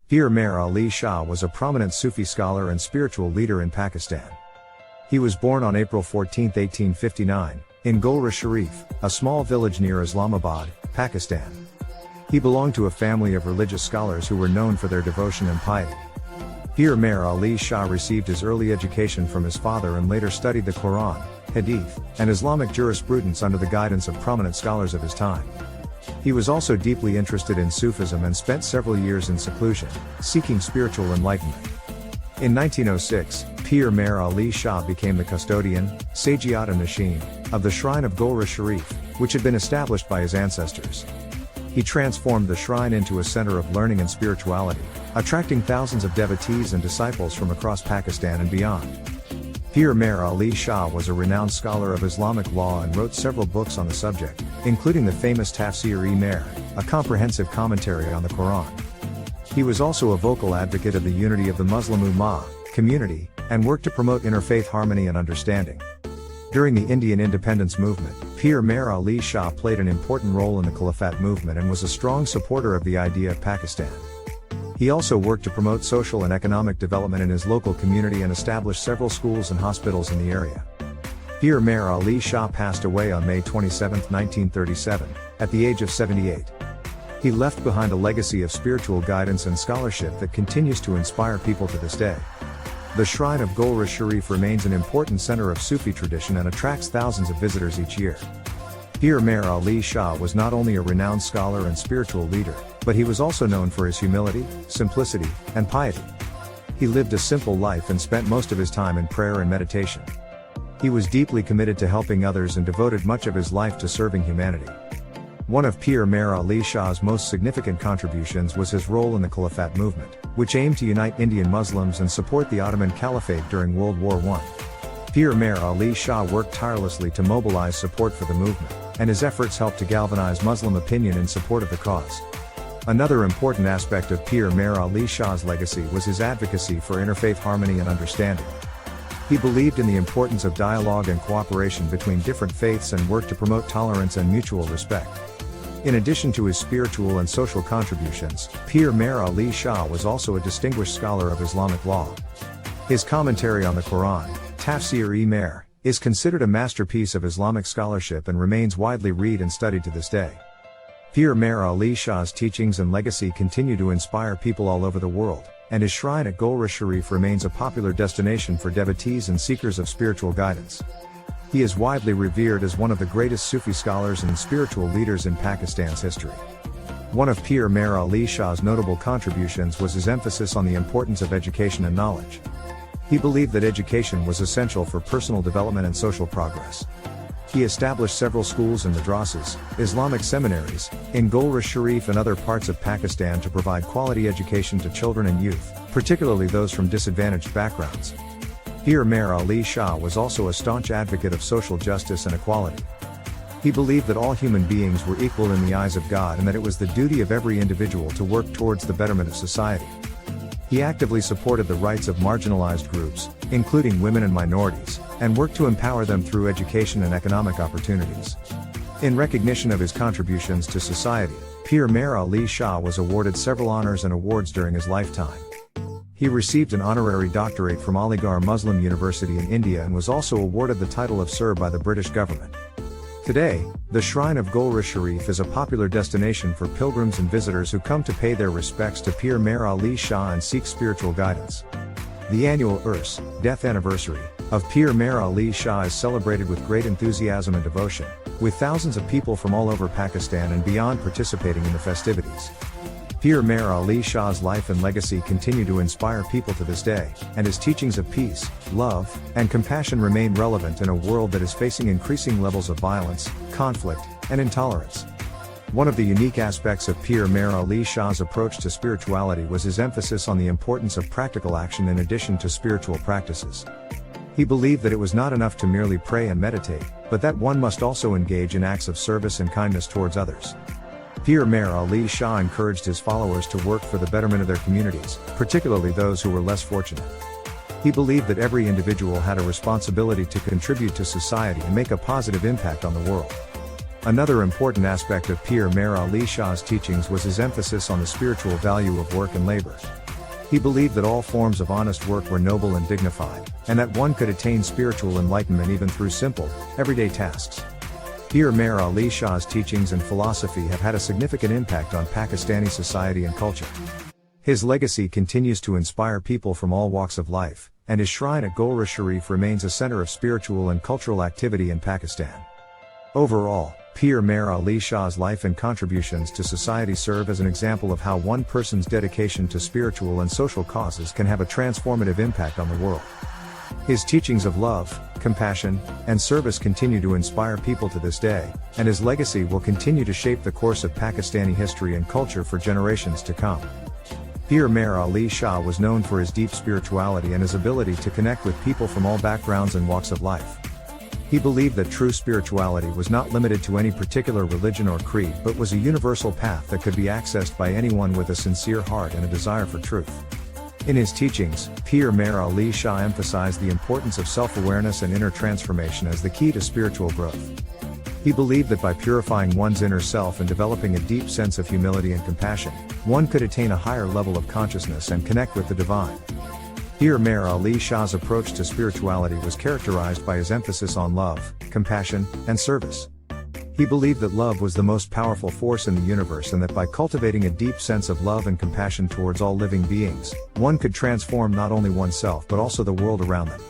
Peer Mehr Ali Shah was a prominent Sufi scholar and spiritual leader in Pakistan. He was born on April 14, 1859, in Gulra Sharif, a small village near Islamabad, Pakistan. He belonged to a family of religious scholars who were known for their devotion and piety. Peer Mehr Ali Shah received his early education from his father and later studied the Quran, Hadith, and Islamic jurisprudence under the guidance of prominent scholars of his time. He was also deeply interested in Sufism and spent several years in seclusion, seeking spiritual enlightenment. In 1906, Peer Mehr Ali Shah became the custodian, Sajiat-e-Nasheen, of the shrine of Gulra Sharif, which had been established by his ancestors. He transformed the shrine into a center of learning and spirituality, attracting thousands of devotees and disciples from across Pakistan and beyond. Peer Mehr Ali Shah was a renowned scholar of Islamic law and wrote several books on the subject, including the famous Tafsir-e Mehr, a comprehensive commentary on the Quran. He was also a vocal advocate of the unity of the Muslim Ummah, community, and worked to promote interfaith harmony and understanding. During the Indian independence movement, Peer Mehr Ali Shah played an important role in the Caliphate movement and was a strong supporter of the idea of Pakistan. He also worked to promote social and economic development in his local community and established several schools and hospitals in the area. Peer Mehr Ali Shah passed away on May 27, 1937, at the age of 78. He left behind a legacy of spiritual guidance and scholarship that continues to inspire people to this day. The shrine of Gulra Sharif remains an important center of Sufi tradition and attracts thousands of visitors each year. Peer Mehr Ali Shah was not only a renowned scholar and spiritual leader, but he was also known for his humility, simplicity, and piety. He lived a simple life and spent most of his time in prayer and meditation. He was deeply committed to helping others and devoted much of his life to serving humanity. One of Peer Mehr Ali Shah's most significant contributions was his role in the Caliphate movement, which aimed to unite Indian Muslims and support the Ottoman Caliphate during World War I. Peer Mehr Ali Shah worked tirelessly to mobilize support for the movement, and his efforts helped to galvanize Muslim opinion in support of the cause. Another important aspect of Peer Mehr Ali Shah's legacy was his advocacy for interfaith harmony and understanding. He believed in the importance of dialogue and cooperation between different faiths and worked to promote tolerance and mutual respect. In addition to his spiritual and social contributions, Peer Mehr Ali Shah was also a distinguished scholar of Islamic law. His commentary on the Quran, Tafsir-e Mehr, is considered a masterpiece of Islamic scholarship and remains widely read and studied to this day. Peer Mehr Ali Shah's teachings and legacy continue to inspire people all over the world, and his shrine at Gulra Sharif remains a popular destination for devotees and seekers of spiritual guidance. He is widely revered as one of the greatest Sufi scholars and spiritual leaders in Pakistan's history. One of Peer Mehr Ali Shah's notable contributions was his emphasis on the importance of education and knowledge. He believed that education was essential for personal development and social progress. He established several schools and madrasas, Islamic seminaries, in Gulra Sharif and other parts of Pakistan to provide quality education to children and youth, particularly those from disadvantaged backgrounds. Peer Mehr Ali Shah was also a staunch advocate of social justice and equality. He believed that all human beings were equal in the eyes of God and that it was the duty of every individual to work towards the betterment of society. He actively supported the rights of marginalized groups, including women and minorities, and worked to empower them through education and economic opportunities. In recognition of his contributions to society, Peer Mehr Ali Shah was awarded several honors and awards during his lifetime. He received an honorary doctorate from Aligarh Muslim University in India and was also awarded the title of Sir by the British government. Today, the shrine of Gulra Sharif is a popular destination for pilgrims and visitors who come to pay their respects to Peer Mehr Ali Shah and seek spiritual guidance. The annual Urs, death anniversary, of Peer Mehr Ali Shah is celebrated with great enthusiasm and devotion, with thousands of people from all over Pakistan and beyond participating in the festivities. Peer Mehr Ali Shah's life and legacy continue to inspire people to this day, and his teachings of peace, love, and compassion remain relevant in a world that is facing increasing levels of violence, conflict, and intolerance. One of the unique aspects of Peer Mehr Ali Shah's approach to spirituality was his emphasis on the importance of practical action in addition to spiritual practices. He believed that it was not enough to merely pray and meditate, but that one must also engage in acts of service and kindness towards others. Peer Mehr Ali Shah encouraged his followers to work for the betterment of their communities, particularly those who were less fortunate. He believed that every individual had a responsibility to contribute to society and make a positive impact on the world. Another important aspect of Peer Mehr Ali Shah's teachings was his emphasis on the spiritual value of work and labor. He believed that all forms of honest work were noble and dignified, and that one could attain spiritual enlightenment even through simple, everyday tasks. Peer Mehr Ali Shah's teachings and philosophy have had a significant impact on Pakistani society and culture. His legacy continues to inspire people from all walks of life, and his shrine at Gulrah Sharif remains a center of spiritual and cultural activity in Pakistan. Overall, Peer Mehr Ali Shah's life and contributions to society serve as an example of how one person's dedication to spiritual and social causes can have a transformative impact on the world. His teachings of love, compassion, and service continue to inspire people to this day, and his legacy will continue to shape the course of Pakistani history and culture for generations to come. Peer Mehr Ali Shah was known for his deep spirituality and his ability to connect with people from all backgrounds and walks of life. He believed that true spirituality was not limited to any particular religion or creed but was a universal path that could be accessed by anyone with a sincere heart and a desire for truth. In his teachings, Peer Mehr Ali Shah emphasized the importance of self-awareness and inner transformation as the key to spiritual growth. He believed that by purifying one's inner self and developing a deep sense of humility and compassion, one could attain a higher level of consciousness and connect with the divine. Peer Mehr Ali Shah's approach to spirituality was characterized by his emphasis on love, compassion, and service. He believed that love was the most powerful force in the universe and that by cultivating a deep sense of love and compassion towards all living beings, one could transform not only oneself but also the world around them.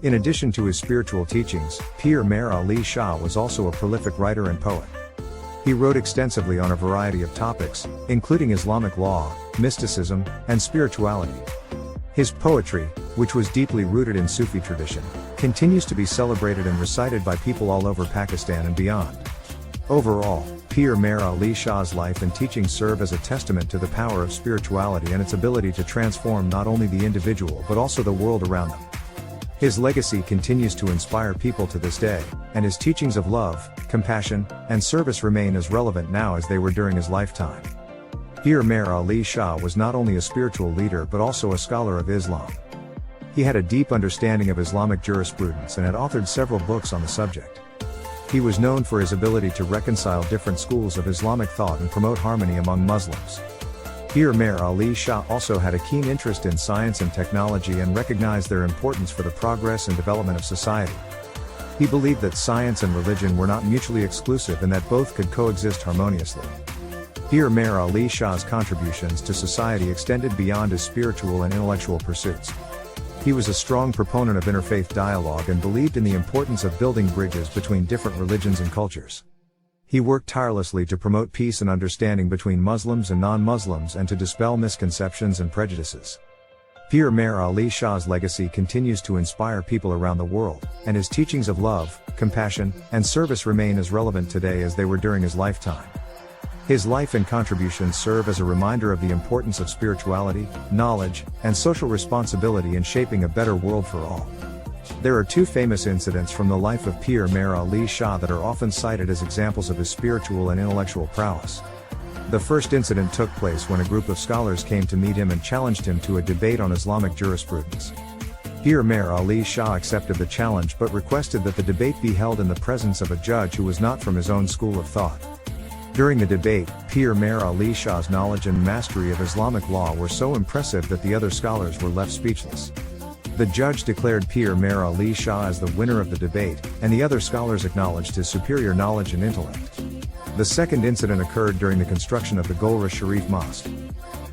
In addition to his spiritual teachings, Peer Mehr Ali Shah was also a prolific writer and poet. He wrote extensively on a variety of topics, including Islamic law, mysticism, and spirituality. His poetry, which was deeply rooted in Sufi tradition, continues to be celebrated and recited by people all over Pakistan and beyond. Overall, Peer Mehr Ali Shah's life and teachings serve as a testament to the power of spirituality and its ability to transform not only the individual but also the world around them. His legacy continues to inspire people to this day, and his teachings of love, compassion, and service remain as relevant now as they were during his lifetime. Peer Mehr Ali Shah was not only a spiritual leader but also a scholar of Islam. He had a deep understanding of Islamic jurisprudence and had authored several books on the subject. He was known for his ability to reconcile different schools of Islamic thought and promote harmony among Muslims. Peer Mehr Ali Shah also had a keen interest in science and technology and recognized their importance for the progress and development of society. He believed that science and religion were not mutually exclusive and that both could coexist harmoniously. Peer Mehr Ali Shah's contributions to society extended beyond his spiritual and intellectual pursuits. He was a strong proponent of interfaith dialogue and believed in the importance of building bridges between different religions and cultures. He worked tirelessly to promote peace and understanding between Muslims and non-Muslims and to dispel misconceptions and prejudices. Peer Mehr Ali Shah's legacy continues to inspire people around the world, and his teachings of love, compassion, and service remain as relevant today as they were during his lifetime. His life and contributions serve as a reminder of the importance of spirituality, knowledge, and social responsibility in shaping a better world for all. There are two famous incidents from the life of Peer Mehr Ali Shah that are often cited as examples of his spiritual and intellectual prowess. The first incident took place when a group of scholars came to meet him and challenged him to a debate on Islamic jurisprudence. Peer Mehr Ali Shah accepted the challenge but requested that the debate be held in the presence of a judge who was not from his own school of thought. During the debate, Peer Mehr Ali Shah's knowledge and mastery of Islamic law were so impressive that the other scholars were left speechless. The judge declared Peer Mehr Ali Shah as the winner of the debate, and the other scholars acknowledged his superior knowledge and intellect. The second incident occurred during the construction of the Gulrah Sharif mosque.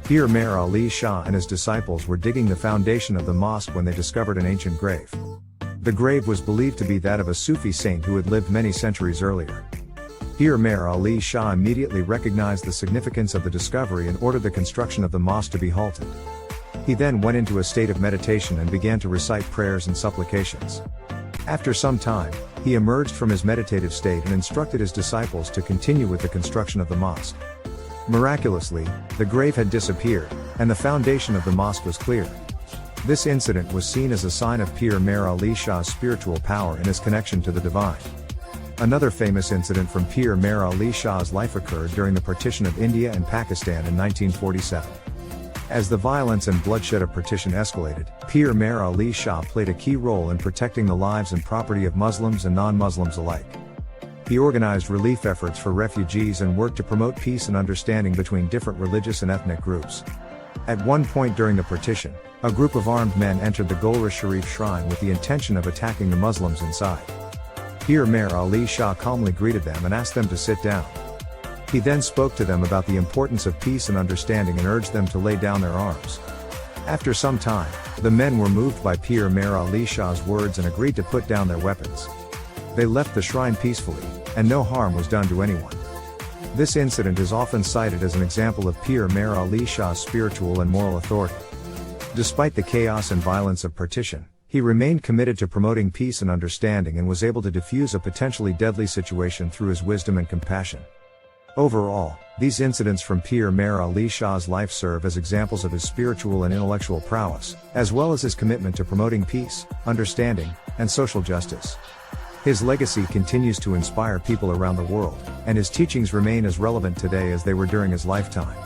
Peer Mehr Ali Shah and his disciples were digging the foundation of the mosque when they discovered an ancient grave. The grave was believed to be that of a Sufi saint who had lived many centuries earlier. Peer Mehr Ali Shah immediately recognized the significance of the discovery and ordered the construction of the mosque to be halted. He then went into a state of meditation and began to recite prayers and supplications. After some time, he emerged from his meditative state and instructed his disciples to continue with the construction of the mosque. Miraculously, the grave had disappeared, and the foundation of the mosque was clear. This incident was seen as a sign of Peer Mehr Ali Shah's spiritual power and his connection to the divine. Another famous incident from Peer Mehr Ali Shah's life occurred during the partition of India and Pakistan in 1947. As the violence and bloodshed of partition escalated, Peer Mehr Ali Shah played a key role in protecting the lives and property of Muslims and non-Muslims alike. He organized relief efforts for refugees and worked to promote peace and understanding between different religious and ethnic groups. At one point during the partition, a group of armed men entered the Golra Sharif shrine with the intention of attacking the Muslims inside. Peer Mehr Ali Shah calmly greeted them and asked them to sit down. He then spoke to them about the importance of peace and understanding and urged them to lay down their arms. After some time, the men were moved by Peer Mehr Ali Shah's words and agreed to put down their weapons. They left the shrine peacefully, and no harm was done to anyone. This incident is often cited as an example of Peer Mehr Ali Shah's spiritual and moral authority. Despite the chaos and violence of partition, he remained committed to promoting peace and understanding and was able to defuse a potentially deadly situation through his wisdom and compassion. Overall, these incidents from Peer Mehr Ali Shah's life serve as examples of his spiritual and intellectual prowess, as well as his commitment to promoting peace, understanding, and social justice. His legacy continues to inspire people around the world, and his teachings remain as relevant today as they were during his lifetime.